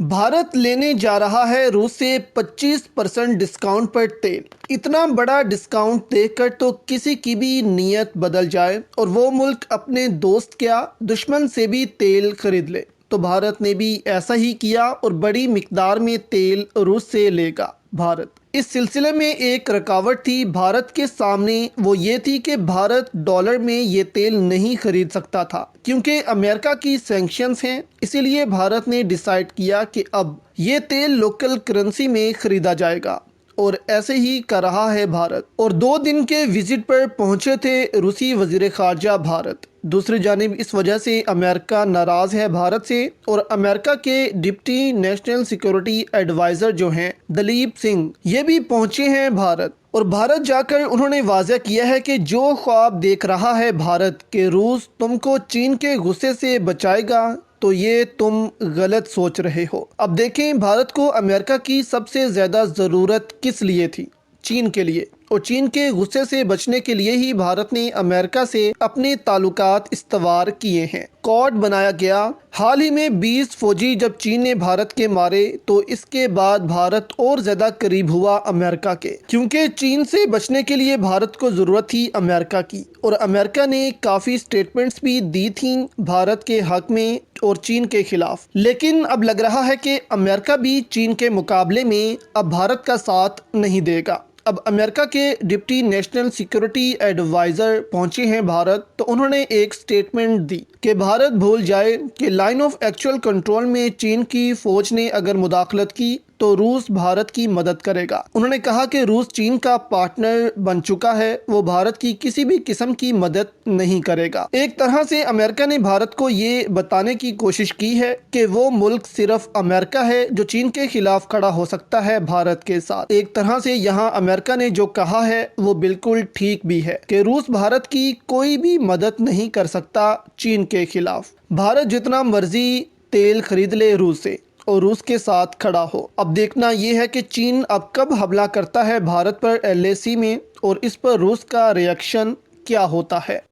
भारत लेने जा रहा है रूस से 25% डिस्काउंट पर तेल। इतना बड़ा डिस्काउंट देखकर तो किसी की भी नीयत बदल जाए और वो मुल्क अपने दोस्त क्या दुश्मन से भी तेल खरीद ले। तो भारत ने भी ऐसा ही किया और बड़ी मिकदार में तेल रूस से लेगा भारत। इस सिलसिले में एक रुकावट थी भारत के सामने, वो ये थी कि भारत डॉलर में ये तेल नहीं खरीद सकता था क्योंकि अमेरिका की सैंक्शंस हैं। इसीलिए भारत ने डिसाइड किया कि अब ये तेल लोकल करेंसी में खरीदा जाएगा और ऐसे ही कर रहा है भारत। और 2 दिन के विजिट पर पहुंचे थे रूसी वजीर खारजा भारत। दूसरी जानिब इस वजह से अमेरिका नाराज़ है भारत से और अमेरिका के डिप्टी नेशनल सिक्योरिटी एडवाइज़र जो हैं दलीप सिंह, ये भी पहुंचे हैं भारत। और भारत जाकर उन्होंने वाज़ह किया है कि जो ख्वाब देख रहा है भारत कि रूस तुमको चीन के गुस्से से बचाएगा, तो ये तुम गलत सोच रहे हो। अब देखें, भारत को अमेरिका की सबसे ज़्यादा ज़रूरत किस लिए थी? चीन के लिए। और चीन के गुस्से से बचने के लिए ही भारत ने अमेरिका से अपने ताल्लुकात इस्तवार किए हैं, कॉड बनाया गया। हाल ही में 20 फौजी जब चीन ने भारत के मारे तो इसके बाद भारत और ज़्यादा करीब हुआ अमेरिका के, क्योंकि चीन से बचने के लिए भारत को ज़रूरत थी अमेरिका की। और अमेरिका ने काफ़ी स्टेटमेंट्स भी दी थी भारत के हक में और चीन के खिलाफ। लेकिन अब लग रहा है कि अमेरिका भी चीन के मुकाबले में अब भारत का साथ नहीं देगा। अब अमेरिका के डिप्टी नेशनल सिक्योरिटी एडवाइज़र पहुंचे हैं भारत, तो उन्होंने एक स्टेटमेंट दी कि भारत भूल जाए कि लाइन ऑफ एक्चुअल कंट्रोल में चीन की फ़ौज ने अगर मुदाखलत की तो रूस भारत की मदद करेगा। उन्होंने कहा कि रूस चीन का पार्टनर बन चुका है, वो भारत की किसी भी किस्म की मदद नहीं करेगा। एक तरह से अमेरिका ने भारत को ये बताने की कोशिश की है कि वो मुल्क सिर्फ अमेरिका है जो चीन के खिलाफ खड़ा हो सकता है भारत के साथ। एक तरह से यहाँ अमेरिका ने जो कहा है वो बिल्कुल ठीक भी है कि रूस भारत की कोई भी मदद नहीं कर सकता चीन के खिलाफ। भारत जितना मर्जी तेल खरीद ले रूस से और रूस के साथ खड़ा हो। अब देखना यह है कि चीन अब कब हमला करता है भारत पर LAC में और इस पर रूस का रिएक्शन क्या होता है।